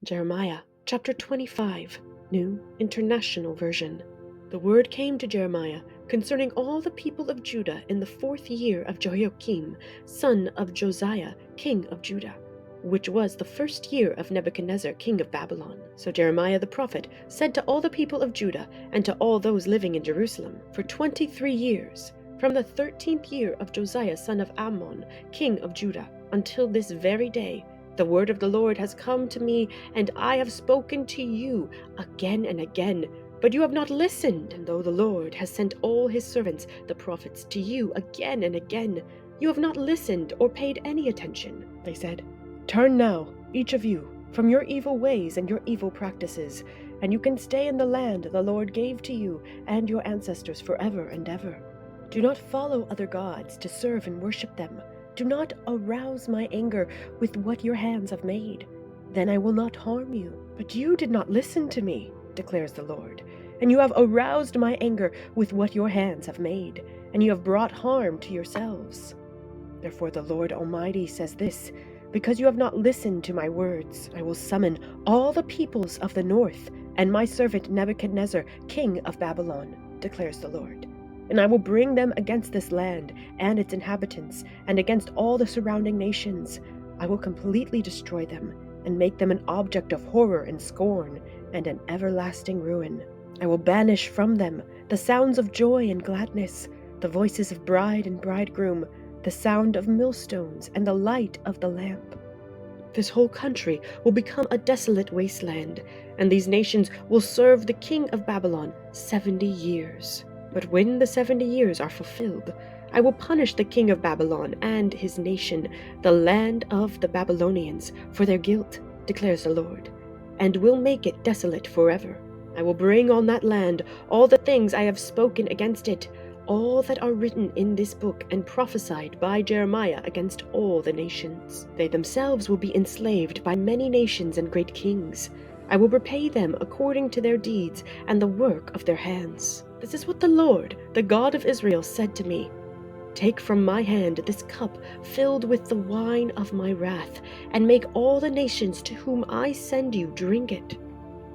Jeremiah chapter 25, New International Version. The word came to Jeremiah concerning all the people of Judah in the 4th year of Jehoiakim, son of Josiah, king of Judah, which was the 1st year of Nebuchadnezzar, king of Babylon. So Jeremiah the prophet said to all the people of Judah and to all those living in Jerusalem, for 23 years, from the 13th year of Josiah, son of Ammon, king of Judah, until this very day, the word of the Lord has come to me, and I have spoken to you again and again, but you have not listened. And though the Lord has sent all his servants, the prophets, to you again and again, you have not listened or paid any attention. They said, "Turn now, each of you, from your evil ways and your evil practices, and you can stay in the land the Lord gave to you and your ancestors forever and ever. Do not follow other gods to serve and worship them. Do not arouse my anger with what your hands have made. Then I will not harm you. But you did not listen to me, declares the Lord, and you have aroused my anger with what your hands have made, and you have brought harm to yourselves. Therefore the Lord Almighty says this, because you have not listened to my words, I will summon all the peoples of the north, and my servant Nebuchadnezzar, king of Babylon, declares the Lord. And I will bring them against this land and its inhabitants, and against all the surrounding nations. I will completely destroy them, and make them an object of horror and scorn, and an everlasting ruin. I will banish from them the sounds of joy and gladness, the voices of bride and bridegroom, the sound of millstones, and the light of the lamp. This whole country will become a desolate wasteland, and these nations will serve the king of Babylon 70 years. But when the 70 years are fulfilled, I will punish the king of Babylon and his nation, the land of the Babylonians, for their guilt, declares the Lord, and will make it desolate forever. I will bring on that land all the things I have spoken against it, all that are written in this book and prophesied by Jeremiah against all the nations. They themselves will be enslaved by many nations and great kings. I will repay them according to their deeds and the work of their hands. This is what the Lord, the God of Israel, said to me. Take from my hand this cup filled with the wine of my wrath, and make all the nations to whom I send you drink it.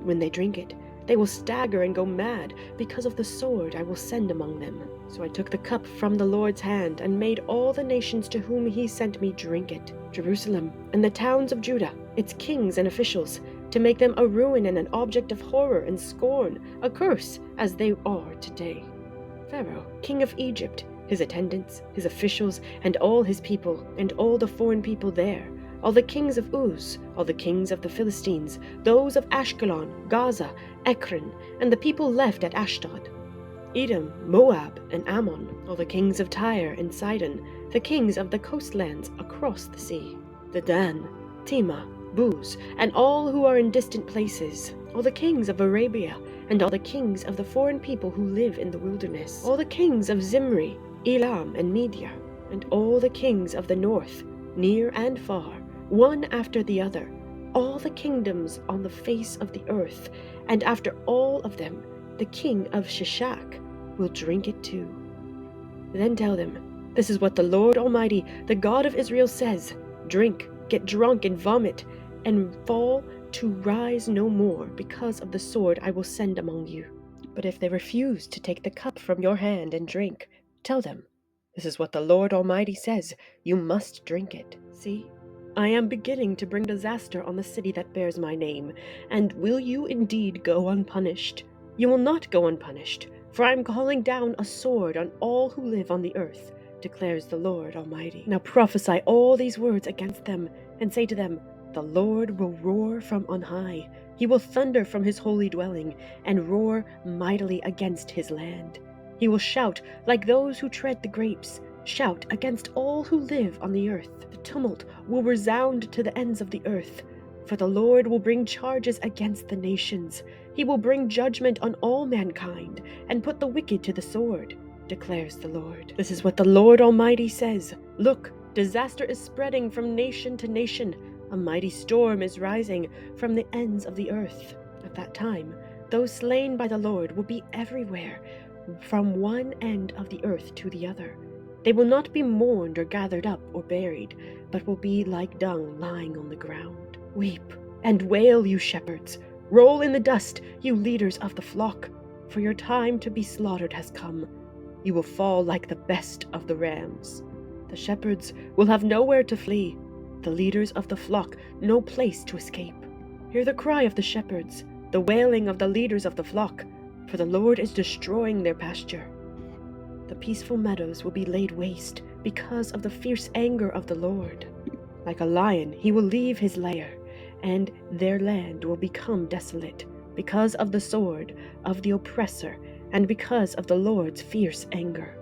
When they drink it, they will stagger and go mad because of the sword I will send among them. So I took the cup from the Lord's hand and made all the nations to whom he sent me drink it. Jerusalem and the towns of Judah, its kings and officials, to make them a ruin and an object of horror and scorn, a curse, as they are today. Pharaoh, king of Egypt, his attendants, his officials, and all his people, and all the foreign people there, all the kings of Uz, all the kings of the Philistines, those of Ashkelon, Gaza, Ekron, and the people left at Ashdod, Edom, Moab, and Ammon, all the kings of Tyre and Sidon, the kings of the coastlands across the sea, the Dan, Tema, Buz, and all who are in distant places, all the kings of Arabia, and all the kings of the foreign people who live in the wilderness, all the kings of Zimri, Elam, and Media, and all the kings of the north, near and far, one after the other, all the kingdoms on the face of the earth, and after all of them, the king of Shishak will drink it too. Then tell them, this is what the Lord Almighty, the God of Israel, says, drink, get drunk, and vomit, and fall to rise no more because of the sword I will send among you. But if they refuse to take the cup from your hand and drink, tell them, this is what the Lord Almighty says, you must drink it. See, I am beginning to bring disaster on the city that bears my name, and will you indeed go unpunished? You will not go unpunished, for I am calling down a sword on all who live on the earth, declares the Lord Almighty. Now prophesy all these words against them, and say to them, the Lord will roar from on high. He will thunder from his holy dwelling, and roar mightily against his land. He will shout like those who tread the grapes, shout against all who live on the earth. The tumult will resound to the ends of the earth, for the Lord will bring charges against the nations. He will bring judgment on all mankind, and put the wicked to the sword, declares the Lord. This is what the Lord Almighty says. Look, disaster is spreading from nation to nation. A mighty storm is rising from the ends of the earth. At that time, those slain by the Lord will be everywhere, from one end of the earth to the other. They will not be mourned or gathered up or buried, but will be like dung lying on the ground. Weep And wail, you shepherds! Roll in the dust, you leaders of the flock! For your time to be slaughtered has come. You will fall like the best of the rams. The shepherds will have nowhere to flee, the leaders of the flock no place to escape. Hear the cry of the shepherds, the wailing of the leaders of the flock, for the Lord is destroying their pasture. The peaceful meadows will be laid waste because of the fierce anger of the Lord. Like a lion, he will leave his lair, and their land will become desolate because of the sword of the oppressor and because of the Lord's fierce anger.